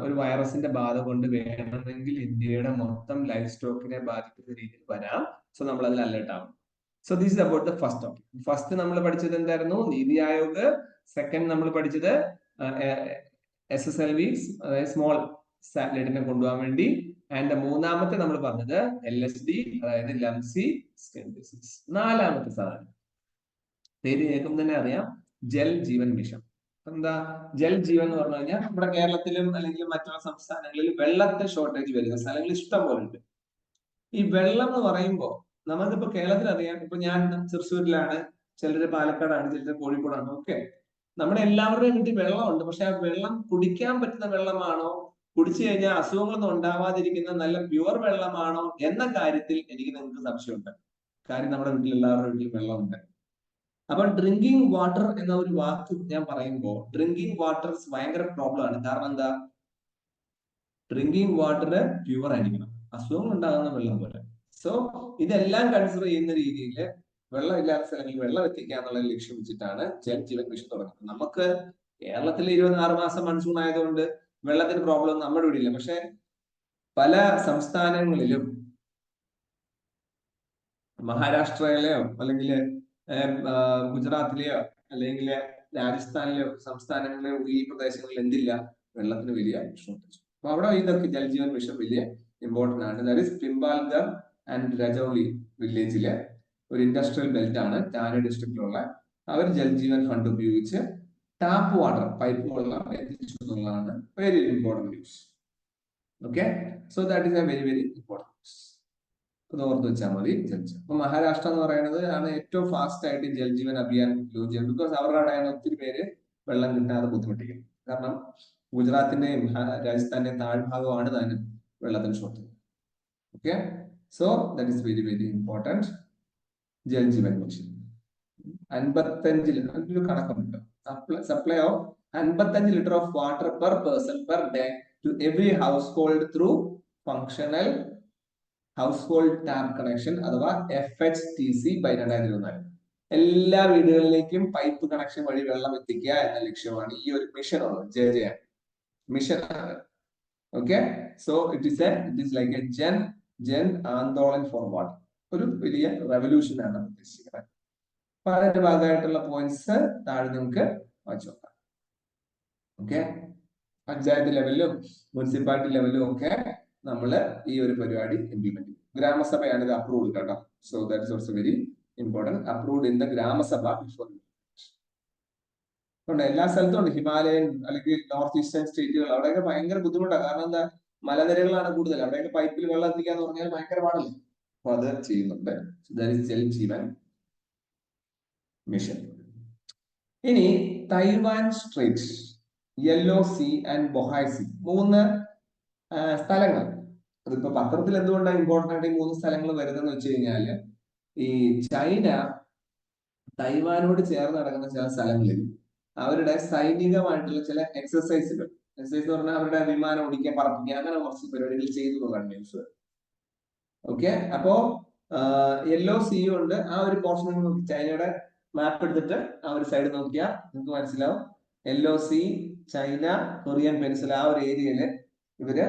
ഒരു വൈറസിന്റെ ബാധ കൊണ്ട് വേണമെങ്കിൽ ഇന്ത്യയുടെ മൊത്തം ലൈഫ് സ്റ്റോക്കിനെ ബാധിക്കുന്ന രീതിയിൽ വരാം. സോ നമ്മൾ അതിൽ അലേർട്ട് ആവും. So this is about the first topic. First നമ്മൾ പഠിച്ചത് എന്തായിരുന്നു? നീതി ആയോഗ്. സെക്കൻഡ് നമ്മൾ പഠിച്ചത് SSLV, അതായത് സ്മോൾ സാറ്റലൈറ്റിനെ കൊണ്ടുപോകാൻ വേണ്ടി. ആൻഡ് മൂന്നാമത്തെ നമ്മൾ പറഞ്ഞത് LSD, അതായത് ലംസി സ്കിൻ ഡിസീസ്. നാലാമത്തെ സാധനം പേര് കേൾക്കുമ്പോൾ തന്നെ അറിയാം, ജൽ ജീവൻ മിഷൻ. എന്താ ജൽ ജീവൻ എന്ന് പറഞ്ഞു കഴിഞ്ഞാൽ നമ്മുടെ കേരളത്തിലും അല്ലെങ്കിൽ മറ്റുള്ള സംസ്ഥാനങ്ങളിലും വെള്ളത്തെ ഷോർട്ടേജ് വരുന്ന സ്ഥലങ്ങൾ ഇഷ്ടം പോലെ ഉണ്ട്. ഈ വെള്ളം എന്ന് പറയുമ്പോൾ നമുക്കിപ്പോ കേരളത്തിൽ അറിയാം. ഇപ്പൊ ഞാൻ തൃശ്ശൂരിലാണ്, ചിലര് പാലക്കാടാണ്, ചിലര് കോഴിക്കോടാണ്. ഓക്കെ, നമ്മുടെ എല്ലാവരുടെയും വീട്ടിൽ വെള്ളമുണ്ട്. പക്ഷെ ആ വെള്ളം കുടിക്കാൻ പറ്റുന്ന വെള്ളമാണോ, കുടിച്ചു കഴിഞ്ഞാൽ അസുഖങ്ങളൊന്നും ഉണ്ടാവാതിരിക്കുന്ന നല്ല പ്യുവർ വെള്ളമാണോ എന്ന കാര്യത്തിൽ എനിക്ക് നിങ്ങൾക്ക് സംശയമുണ്ട്. കാര്യം നമ്മുടെ വീട്ടിൽ എല്ലാവരുടെ വീട്ടിലും വെള്ളമുണ്ട്. അപ്പൊ ഡ്രിങ്കിങ് വാട്ടർ എന്ന ഒരു വാക്ക് ഞാൻ പറയുമ്പോൾ ഡ്രിങ്കിങ് വാട്ടർ ഭയങ്കര പ്രോബ്ലം ആണ്. കാരണം എന്താ? ഡ്രിങ്കിങ് വാട്ടർ പ്യുവർ ആയിരിക്കണം, അസുഖങ്ങൾ ഉണ്ടാകുന്ന വെള്ളം പോലെ. സോ ഇതെല്ലാം കൺസിഡർ ചെയ്യുന്ന രീതിയിൽ വെള്ളമില്ലാത്ത സ്ഥലങ്ങളിൽ വെള്ളം എത്തിക്കുക എന്നുള്ള ലക്ഷ്യം വെച്ചിട്ടാണ് ജൽ ജീവൻ മിഷൻ തുടങ്ങുന്നത്. നമുക്ക് കേരളത്തിൽ 26 മാസം മൺസൂൺ ആയതുകൊണ്ട് വെള്ളത്തിന് പ്രോബ്ലം നമ്മുടെ ഇവിടെ ഇല്ല. പക്ഷെ പല സംസ്ഥാനങ്ങളിലും മഹാരാഷ്ട്രയിലെയോ അല്ലെങ്കിൽ ഗുജറാത്തിലെയോ അല്ലെങ്കിൽ രാജസ്ഥാനിലെയോ സംസ്ഥാനങ്ങളിലെയോ ഈ പ്രദേശങ്ങളിൽ എന്തില്ല? വെള്ളത്തിന് വലിയ ഷോർട്ടേജ്. അപ്പൊ അവിടെ ഇതൊക്കെ ജൽജീവൻ മിഷൻ വലിയ ഇമ്പോർട്ടന്റ് ആണ്. ദാറ്റ് ഈസ് പിംബാൽഗർ ആൻഡ് രജൌലി വില്ലേജിലെ ഒരു ഇൻഡസ്ട്രിയൽ ബെൽറ്റ് ആണ്, താനെ ഡിസ്ട്രിക്റ്റിലുള്ള. അവർ ജൽജീവൻ ഫണ്ട് ഉപയോഗിച്ച് ടാപ്പ് വാട്ടർ, പൈപ്പ് വെള്ളം എത്തിച്ചു എന്നുള്ളതാണ് very important news. Okay, so that is A very very important news. അത് ഓർത്ത് വെച്ചാൽ മതി. ജൽജീവൻ. അപ്പൊ മഹാരാഷ്ട്ര എന്ന് പറയുന്നത് ആണ് ഏറ്റവും ഫാസ്റ്റ് ആയിട്ട് ജൽജീവൻ അഭിയാൻ ലോഞ്ച് ചെയ്യുന്നത്. ബിക്കോസ് അവരുടെ അവിടെയാണ് ഒത്തിരി പേര് വെള്ളം കിട്ടാതെ ബുദ്ധിമുട്ടിക്കുന്നത്. കാരണം ഗുജറാത്തിന്റെയും രാജസ്ഥാന്റെയും താഴ്ഭാഗമാണ് താൻ വെള്ളത്തിന് short. Okay, so that is very very important. Jal Jeevan mission 55 ഒരു കണക്കുണ്ട്. Supply of 55 litre of water per person per day to every house hold through functional house hold tap connection അഥവാ FHTC ബൈ 2024. എല്ലാ വീടുകളിലേക്കും പൈപ്പ് കണക്ഷൻ വഴി വെള്ളം എത്തിക്കുക എന്ന ലക്ഷ്യമാണ് ഈ ഒരു മിഷൻ ഉള്ളത്. JJ മിഷൻ ആണ്. Okay, so it is like A Jan Andolan four water. ഒരു വലിയ റെവല്യൂഷൻ ആണ് ഉദ്ദേശിക്കുന്നത്. അപ്പൊ അതിന്റെ ഭാഗമായിട്ടുള്ള പോയിന്റ്സ് താഴെ നിങ്ങൾക്ക് വായിച്ചു നോക്കാം. ഓക്കെ, പഞ്ചായത്ത് ലെവലിലും മുനിസിപ്പാലിറ്റി ലെവലിലും ഒക്കെ നമ്മൾ ഈ ഒരു പരിപാടി ഇംപ്ലിമെന്റ് ചെയ്യും. ഗ്രാമസഭയാണ് ഇത് അപ്രൂവ്ഡ് കേട്ടോ. So that is also very important. Approved in the grama sabha before. ഉണ്ട്, എല്ലാ സ്ഥലത്തും ഉണ്ട്. ഹിമാലയൻ അല്ലെങ്കിൽ നോർത്ത് ഈസ്റ്റേൺ സ്റ്റേറ്റുകൾ അവിടെയൊക്കെ ഭയങ്കര ബുദ്ധിമുട്ടാണ്. കാരണം എന്താ, മലനിരകളാണ് കൂടുതൽ. അവിടെയൊക്കെ പൈപ്പിൽ വെള്ളം എത്തിക്കാന്ന് പറഞ്ഞാൽ ഭയങ്കര പാടില്ല. അപ്പൊ അത് ചെയ്യുന്നുണ്ട്. ജൽ ജീവൻ മിഷൻ. ഇനി Taiwan strait, yellow sea and Bohai sea, 3 സ്ഥലങ്ങൾ. അതിപ്പോ പത്രത്തിൽ എന്തുകൊണ്ടാണ് ഇമ്പോർട്ടന്റ് ആയിട്ട് ഈ 3 സ്ഥലങ്ങൾ വരുന്നതെന്ന് വെച്ച് കഴിഞ്ഞാല്, ഈ ചൈന തൈവാനോട് ചേർന്ന് കിടക്കുന്ന ചില സ്ഥലങ്ങളിൽ അവരുടെ സൈനികമായിട്ടുള്ള ചില എക്സസൈസുകൾ എന്ന് പറഞ്ഞാൽ അവരുടെ വിമാനം ഓടിക്കുക, പറപ്പിക്കുക, അങ്ങനെ കുറച്ച് പരിപാടികൾ ചെയ്തു പോകാൻ ന്യൂസ്. ഓക്കെ, അപ്പോ യെല്ലോ സീ ഉണ്ട്. ആ ഒരു പോർഷൻ ചൈനയുടെ മാപ്പ് എടുത്തിട്ട് ആ ഒരു സൈഡ് നോക്കിയാൽ നിങ്ങൾക്ക് മനസ്സിലാവും. Yellow sea, China, Korean peninsula, ആ ഒരു ഏരിയയില് ഇവര്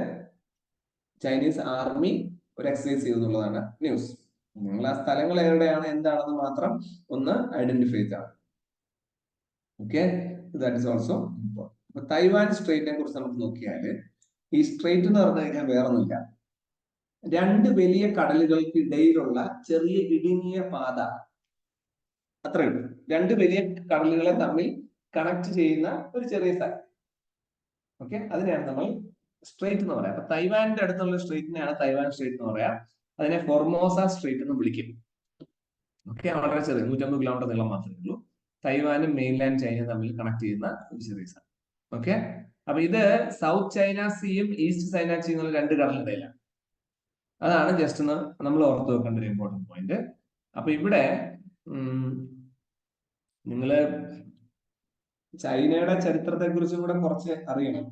ചൈനീസ് ആർമി ഒരു എക്സസൈസ് ചെയ്തു എന്നുള്ളതാണ് ന്യൂസ്. നിങ്ങൾ ആ സ്ഥലങ്ങൾ എവിടെയാണ് എന്താണെന്ന് മാത്രം ഒന്ന് ഐഡന്റിഫൈ ചെയ്താൽ. Okay, that is also important. അപ്പൊ തൈവാൻ സ്ട്രേറ്റിനെ കുറിച്ച് നമുക്ക് നോക്കിയാല്, ഈ സ്ട്രേറ്റ് എന്ന് പറഞ്ഞു കഴിഞ്ഞാൽ വേറൊന്നുമില്ല, 2 വലിയ കടലുകൾക്ക് ഇടയിലുള്ള ചെറിയ ഇടുങ്ങിയ പാത. അത്രേ ഉള്ളൂ. 2 വലിയ കടലുകളെ തമ്മിൽ കണക്ട് ചെയ്യുന്ന ഒരു ചെറിയ സ്ഥലം. ഓക്കെ, അതിനെയാണ് നമ്മൾ സ്ട്രേറ്റ് എന്ന് പറയാം. അപ്പൊ തൈവാന്റെ അടുത്തുള്ള സ്ട്രേറ്റിനെയാണ് തൈവാൻ സ്ട്രേറ്റ് എന്ന് പറയാം. അതിനെ ഫോർമോസ സ്ട്രേറ്റ് എന്ന് വിളിക്കും. ഓക്കെ, വളരെ ചെറിയ 150 കിലോമീറ്റർ നീളം മാത്രമേ ഉള്ളൂ. തൈവാനും മെയിൻലാൻഡ് ചൈനയും തമ്മിൽ കണക്ട് ചെയ്യുന്ന ഒരു ചെറിയ സ്ഥലം. ഓക്കെ, അപ്പൊ ഇത് സൗത്ത് ചൈന സീയും ഈസ്റ്റ് ചൈന സീയും എന്നുള്ള 2 കടലിടയിലാണ്. അതാണ് ജസ്റ്റ് ഒന്ന് നമ്മൾ ഓർത്ത് വെക്കേണ്ട ഒരു ഇമ്പോർട്ടന്റ് പോയിന്റ്. അപ്പൊ ഇവിടെ നിങ്ങള് ചൈനയുടെ ചരിത്രത്തെ കുറിച്ചും കൂടെ കുറച്ച് അറിയണം.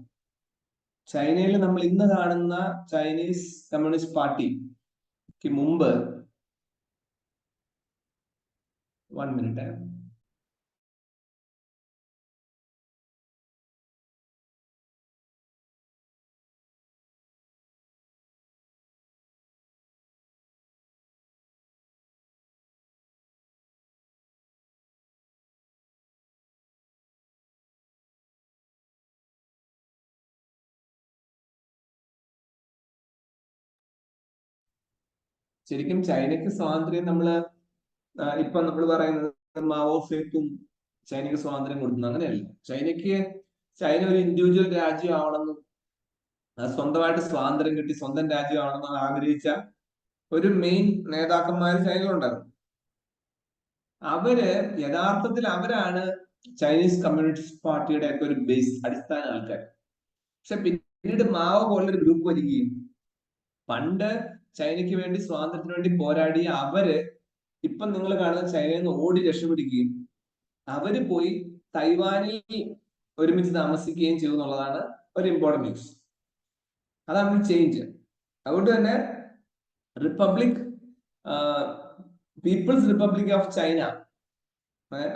ചൈനയിൽ നമ്മൾ ഇന്ന് കാണുന്ന ചൈനീസ് കമ്മ്യൂണിസ്റ്റ് പാർട്ടിക്ക് മുമ്പ് 1 മിനിറ്റ്, ശരിക്കും ചൈനയ്ക്ക് സ്വാതന്ത്ര്യം ഇപ്പൊ നമ്മൾ പറയുന്നത് മാവോ സേത്തും ചൈനയ്ക്ക് സ്വാതന്ത്ര്യം കൊടുക്കുന്നു, അങ്ങനെയല്ല. ചൈന ഒരു ഇൻഡിവിജ്വൽ രാജ്യം ആവണമെന്നും സ്വന്തമായിട്ട് സ്വാതന്ത്ര്യം കിട്ടി സ്വന്തം രാജ്യം ആവണമെന്ന് ആഗ്രഹിച്ച ഒരു മെയിൻ നേതാക്കന്മാർ ചൈനയിലുണ്ടായിരുന്നു. യഥാർത്ഥത്തിൽ അവരാണ് ചൈനീസ് കമ്മ്യൂണിസ്റ്റ് പാർട്ടിയുടെ ഒക്കെ ഒരു ബേസ്, അടിസ്ഥാന ആൾക്കാർ. പക്ഷെ പിന്നീട് മാവോ പോലൊരു ഗ്രൂപ്പ് വരികയും പണ്ട് ചൈനയ്ക്ക് വേണ്ടി സ്വാതന്ത്ര്യത്തിന് വേണ്ടി പോരാടിയ ഇപ്പം നിങ്ങൾ കാണുന്ന ചൈനയിൽ നിന്ന് ഓടി രക്ഷപ്പെടുകയും അവര് പോയി തൈവാനിൽ ഒരുമിച്ച് താമസിക്കുകയും ചെയ്തു എന്നുള്ളതാണ് ഒരു ഇമ്പോർട്ടന്റ് ന്യൂസ്. അതാണ് ചേഞ്ച്. അതുകൊണ്ട് തന്നെ പീപ്പിൾസ് റിപ്പബ്ലിക് ഓഫ് ചൈന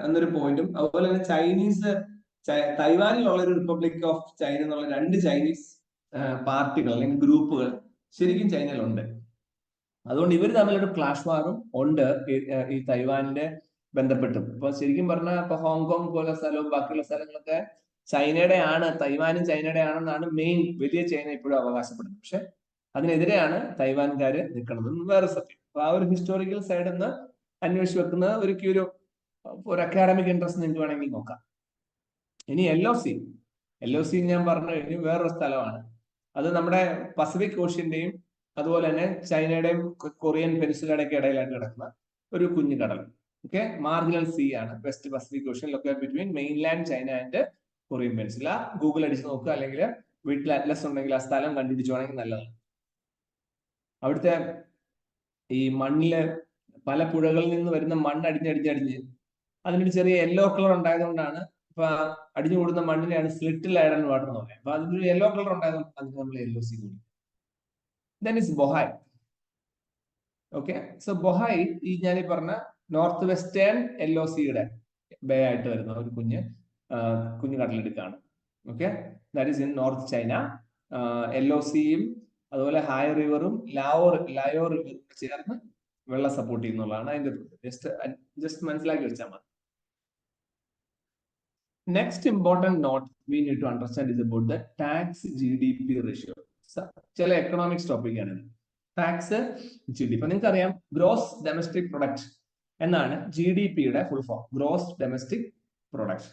എന്നൊരു പോയിന്റും, അതുപോലെ തന്നെ തൈവാനിലുള്ള ഒരു റിപ്പബ്ലിക് ഓഫ് ചൈന എന്നുള്ള 2 ചൈനീസ് പാർട്ടികൾ അല്ലെങ്കിൽ ഗ്രൂപ്പുകൾ ശരിക്കും ചൈനയിലുണ്ട്. അതുകൊണ്ട് ഇവർ തമ്മിലൊരു ക്ലാഷ് വാറും ഉണ്ട് ഈ തൈവാനിന്റെ ബന്ധപ്പെട്ടും. ഇപ്പൊ ശരിക്കും പറഞ്ഞാൽ ഇപ്പൊ ഹോങ്കോങ് പോലെ സ്ഥലവും ബാക്കിയുള്ള സ്ഥലങ്ങളൊക്കെ ചൈനയുടെ ആണ്, തൈവാനും ചൈനയുടെ ആണെന്നാണ് വലിയ ചൈന ഇപ്പോഴും അവകാശപ്പെടുന്നത്. പക്ഷെ അതിനെതിരെയാണ് തൈവാൻകാര് നിൽക്കുന്നത്, വേറെ സത്യം. അപ്പൊ ആ ഒരു ഹിസ്റ്റോറിക്കൽ സൈഡിൽ നിന്ന് അന്വേഷിച്ച് വെക്കുന്നത് ഒരു അക്കാഡമിക് ഇൻട്രസ്റ്റ് നിങ്ങൾക്ക് വേണമെങ്കിൽ നോക്കാം. ഇനി യെല്ലോ സീ ഞാൻ പറഞ്ഞു കഴിഞ്ഞു, വേറൊരു സ്ഥലമാണ്. അത് നമ്മുടെ പസഫിക് ഓഷ്യന്റെയും അതുപോലെ തന്നെ ചൈനയുടെയും കൊറിയൻ പെനിൻസുലയുടെ ഒക്കെ ഇടയിലായിട്ട് കിടക്കുന്ന ഒരു കുഞ്ഞു കടൽ. ഓക്കെ, മാർജിനൽ സീ ആണ് west Pacific ocean located between mainland China and Korean peninsula. Google അടിച്ച് നോക്കുക, അല്ലെങ്കിൽ വീട്ടിൽ അറ്റ്ലസ് ഉണ്ടെങ്കിൽ ആ സ്ഥലം കണ്ടുപിടിച്ചുവാണെങ്കിൽ നല്ലതാണ്. അവിടുത്തെ ഈ മണ്ണില് പല പുഴകളിൽ നിന്ന് വരുന്ന മണ്ണ് അടിഞ്ഞ് അതിനൊരു ചെറിയ യെല്ലോ കളർ ഉണ്ടായതുകൊണ്ടാണ് ഇപ്പൊ അടിഞ്ഞു കൂടുന്ന മണ്ണിനെയാണ് സ്ലിറ്റിൽ അയൺ വാട്ടർ എന്ന് പറയുന്നത്. അപ്പൊ അതിനൊരു യെല്ലോ കളർ ഉണ്ടായതുകൊണ്ട് അതിന് നമ്മൾ യെല്ലോ സീ കൂടി. Then is Bohai. Okay, so Bohai ഈ ഞാൻ ഈ പറഞ്ഞ നോർത്ത് വെസ്റ്റേൺ യെല്ലോ സീയുടെ ബേ ആയിട്ട് വരുന്ന ഒരു കുഞ്ഞു കടലെടുക്കാണ്. Okay, that is in north China. Yellow സീയും അതുപോലെ ഹായ് റിവറും ലയോ റിവറും ചേർന്ന് വെള്ളം സപ്പോർട്ട് ചെയ്യുന്നുള്ളതാണ് അതിന്റെ ജസ്റ്റ് മനസ്സിലാക്കി വെച്ചാൽ മതി. Next important note we need to understand is about the tax GDP ratio. ചില എക്കണോമിക്സ് ടോപ്പിക് ആണ് ടാക്സ് GDP. അപ്പൊ നിങ്ങൾക്ക് അറിയാം ഗ്രോസ് ഡൊമസ്റ്റിക് പ്രൊഡക്റ്റ് എന്നാണ് GDPയുടെ full form, gross domestic product.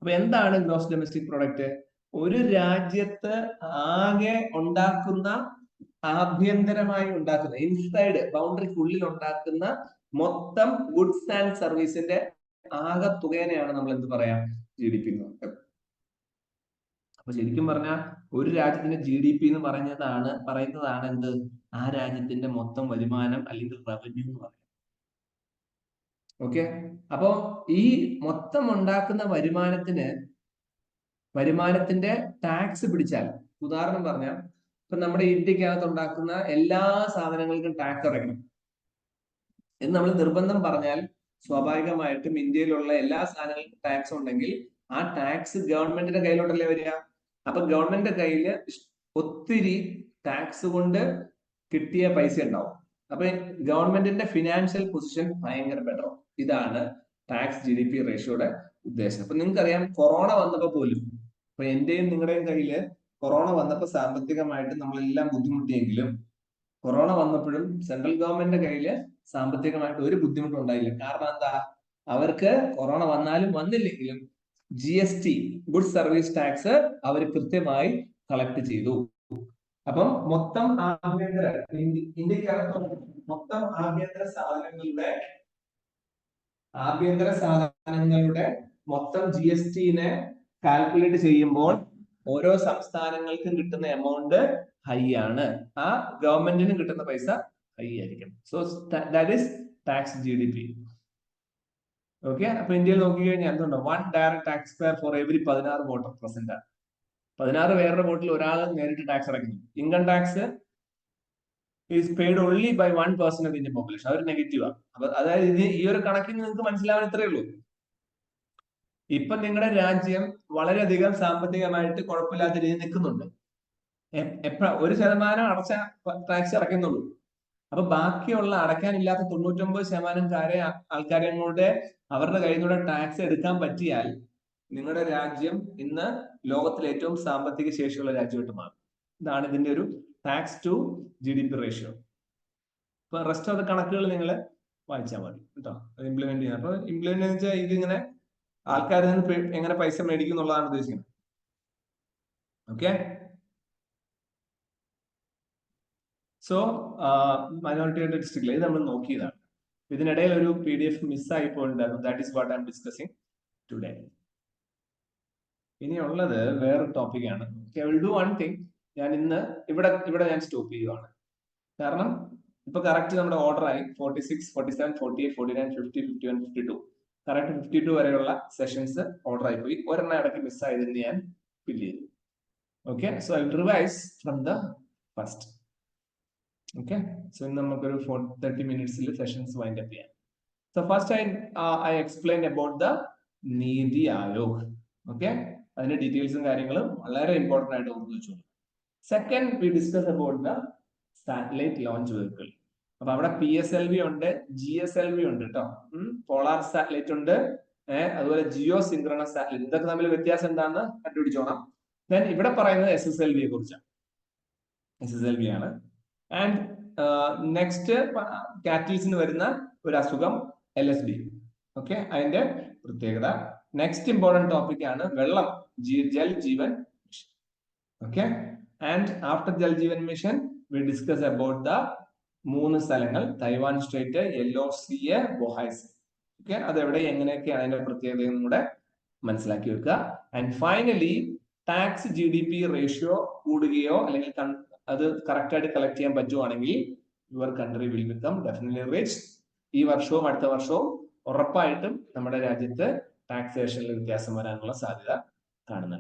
അപ്പൊ എന്താണ് ഗ്രോസ് ഡൊമസ്റ്റിക് പ്രൊഡക്റ്റ്? ഒരു രാജ്യത്ത് ആകെ ഉണ്ടാക്കുന്ന, ആഭ്യന്തരമായി ഉണ്ടാക്കുന്ന, ഇൻസൈഡ് ബൗണ്ടറിക്കുള്ളിൽ ഉണ്ടാക്കുന്ന മൊത്തം ഗുഡ്സ് ആൻഡ് സർവീസിന്റെ ആകെ തുകേനെയാണ് നമ്മൾ എന്ത് പറയാം? GDP എന്ന് പറയുന്നത്. അപ്പൊ ശരിക്കും പറഞ്ഞാൽ ഒരു രാജ്യത്തിന്റെ GDP എന്ന് പറയുന്നതാണ് എന്ത്? ആ രാജ്യത്തിന്റെ മൊത്തം വരുമാനം അല്ലെങ്കിൽ റവന്യൂ എന്ന് പറയുന്നത്. ഓക്കെ, അപ്പോ ഈ മൊത്തം ഉണ്ടാക്കുന്ന വരുമാനത്തിന്റെ ടാക്സ് പിടിച്ചാൽ, ഉദാഹരണം പറഞ്ഞാൽ ഇപ്പൊ നമ്മുടെ ഇന്ത്യക്കകത്ത് ഉണ്ടാക്കുന്ന എല്ലാ സാധനങ്ങൾക്കും ടാക്സ് അടയ്ക്കണം എന്ന് നമ്മൾ നിർബന്ധം പറഞ്ഞാൽ സ്വാഭാവികമായിട്ടും ഇന്ത്യയിലുള്ള എല്ലാ സാധനങ്ങൾക്കും ടാക്സ് ഉണ്ടെങ്കിൽ ആ ടാക്സ് ഗവൺമെന്റിന്റെ കയ്യിലോട്ടല്ലേ വരിക. അപ്പൊ ഗവൺമെന്റിന്റെ കയ്യിൽ ഒത്തിരി ടാക്സ് കൊണ്ട് കിട്ടിയ പൈസ ഉണ്ടാവും. അപ്പൊ ഗവൺമെന്റിന്റെ ഫിനാൻഷ്യൽ പൊസിഷൻ ഭയങ്കര ബെറ്റർ. ഇതാണ് ടാക്സ് GDP റേഷ്യോയുടെ ഉദ്ദേശം. അപ്പൊ നിങ്ങൾക്കറിയാം കൊറോണ വന്നപ്പോ പോലും, ഇപ്പൊ എന്റെയും നിങ്ങളുടെയും കയ്യില് കൊറോണ വന്നപ്പോ സാമ്പത്തികമായിട്ട് നമ്മളെല്ലാം ബുദ്ധിമുട്ടിയെങ്കിലും കൊറോണ വന്നപ്പോഴും സെൻട്രൽ ഗവൺമെന്റിന്റെ കയ്യില് സാമ്പത്തികമായിട്ട് ഒരു ബുദ്ധിമുട്ടും ഉണ്ടായില്ല. കാരണം എന്താ? അവർക്ക് കൊറോണ വന്നാലും വന്നില്ലെങ്കിലും GST, ഗുഡ്സ് സർവീസ് ടാക്സ് അവർ കൃത്യമായി കളക്ട് ചെയ്തു. അപ്പം മൊത്തം ഇന്ത്യക്കകത്ത് മൊത്തം ആഭ്യന്തര സാധനങ്ങളുടെ മൊത്തം GST-നെ കാൽക്കുലേറ്റ് ചെയ്യുമ്പോൾ ഓരോ സംസ്ഥാനങ്ങൾക്കും കിട്ടുന്ന എമൗണ്ട് ഹൈ ആണ്. ആ ഗവൺമെന്റിന് കിട്ടുന്ന പൈസ ഹൈ ആയിരിക്കും. So that is tax GDP. Okay, അപ്പൊ ഇന്ത്യയിൽ നോക്കിക്കഴിഞ്ഞാൽ എന്തുണ്ടോ? 1 direct tax payer for every 16 voter present ആണ്. 16 പേരുടെ വോട്ടിൽ ഒരാൾ നേരിട്ട് ടാക്സ് അടയ്ക്കുന്നു. Income tax is paid only by 1% of Indian population. അതൊരു നെഗറ്റീവാണ്. അപ്പൊ അതായത് ഈ ഒരു കണക്കിന് നിങ്ങൾക്ക് മനസ്സിലാവാൻ ഇത്രയേ ഉള്ളൂ. ഇപ്പൊ നിങ്ങളുടെ രാജ്യം വളരെയധികം സാമ്പത്തികമായിട്ട് കുഴപ്പമില്ലാത്ത രീതിയിൽ നിൽക്കുന്നുണ്ട്. 1% അടച്ച ടാക്സ് അടയ്ക്കുന്നുള്ളൂ. അപ്പൊ ബാക്കിയുള്ള അടയ്ക്കാനില്ലാത്ത 99% ആൾക്കാരുടെ അവരുടെ കയ്യിൽ നിന്നുള്ള ടാക്സ് എടുക്കാൻ പറ്റിയാൽ നിങ്ങളുടെ രാജ്യം ഇന്ന് ലോകത്തിലെ ഏറ്റവും സാമ്പത്തിക ശേഷിയുള്ള രാജ്യമായിട്ട് മാറും. ഇതാണ് ഇതിന്റെ ഒരു ടാക്സ് ടു GDP റേഷ്യോ. ഇപ്പൊ റെസ്റ്റ് ഓഫ് ദ കണക്കുകൾ നിങ്ങൾ വായിച്ചാൽ മതി കേട്ടോ, ഇംപ്ലിമെന്റ് ചെയ്യാൻ. അപ്പൊ ഇംപ്ലിമെന്റ് വെച്ചാൽ ഇതിങ്ങനെ ആൾക്കാരിൽ നിന്ന് എങ്ങനെ പൈസ മേടിക്കും എന്നുള്ളതാണ് ഉദ്ദേശിക്കുന്നത്. ഓക്കെ, സോ മൈനോറിറ്റി ഡിസ്ട്രിക്റ്റിൽ ഇത് നമ്മൾ നോക്കിയതാണ്. ഇതിനിടയിൽ ഒരു PDF മിസ്സായി പോയിട്ടുണ്ടായിരുന്നു. That is what I M discussing today. ഇനിയുള്ളത് വേറെ ടോപ്പിക്കാണ്. I will do one thing. ഞാൻ ഇന്ന് ഇവിടെ ഞാൻ സ്റ്റോപ്പ് ചെയ്യുവാണ്. കാരണം ഇപ്പൊ കറക്റ്റ് നമ്മുടെ ഓർഡർ ആയി 46, 47, 48, 49, 50, 51, 52. കറക്റ്റ് 52 വരെയുള്ള സെഷൻസ് ഓർഡർ ആയി പോയി. ഒരെണ്ണം ഇടയ്ക്ക് മിസ്സായതിന് ഞാൻ ഫില്ല് ചെയ്തു. Okay, so I will revise from the first. Okay, so ഇന്ന് നമുക്കൊരു 30 മിനിറ്റ്സിൽ സെഷൻസ് വൈൻഡ് അപ്പ് ചെയ്യാം. So first I explain about the NITI Aayog. Okay, അതിന്റെ ഡീറ്റെയിൽസും കാര്യങ്ങളും വളരെ ഇമ്പോർട്ടന്റ് ആയിട്ട് ഓർത്ത് വെച്ചോളൂ. Second we discuss about the satellite launch vehicle. അപ്പൊ അവിടെ PSLV ഉണ്ട്, GSLV ഉണ്ട് കേട്ടോ. പോളാർ സാറ്റലൈറ്റ് ഉണ്ട്, അതുപോലെ ജിയോ സിൻക്രണസ് സാറ്റലൈറ്റ്. ഇതൊക്കെ തമ്മിൽ വ്യത്യാസം എന്താണെന്ന് കണ്ടുപിടിച്ചോണം. ദെൻ ഇവിടെ പറയുന്നത് SSLV യെ കുറിച്ചാണ്. SSLV ആണ്. ആൻഡ് നെക്സ്റ്റ് കാറ്റിൽസിന് വരുന്ന ഒരു അസുഖം LSD. ഓക്കെ, അതിന്റെ പ്രത്യേകത. നെക്സ്റ്റ് ഇമ്പോർട്ടന്റ് ടോപ്പിക് ആണ് വെള്ളം, Jal Jeevan mission. Okay, and after Jal Jeevan mission we discuss about the 3 സ്ഥലങ്ങൾ, Taiwan strait, yellow sea, Bohai sea. Okay, അതെവിടെ എങ്ങനെയൊക്കെയാണ് അതിന്റെ പ്രത്യേകതയും കൂടെ മനസ്സിലാക്കി വെക്കുക. And finally tax GDP ratio കൂടുകയോ അല്ലെങ്കിൽ അത് കറക്റ്റ് ആയിട്ട് കളക്ട് ചെയ്യാൻ പറ്റുവാണെങ്കിൽ your country will become definitely rich. ഈ വർഷവും അടുത്ത വർഷവും ഉറപ്പായിട്ടും നമ്മുടെ രാജ്യത്ത് ടാക്സേഷനിൽ വ്യത്യാസം വരാനുള്ള സാധ്യത കാണുന്നുണ്ട്.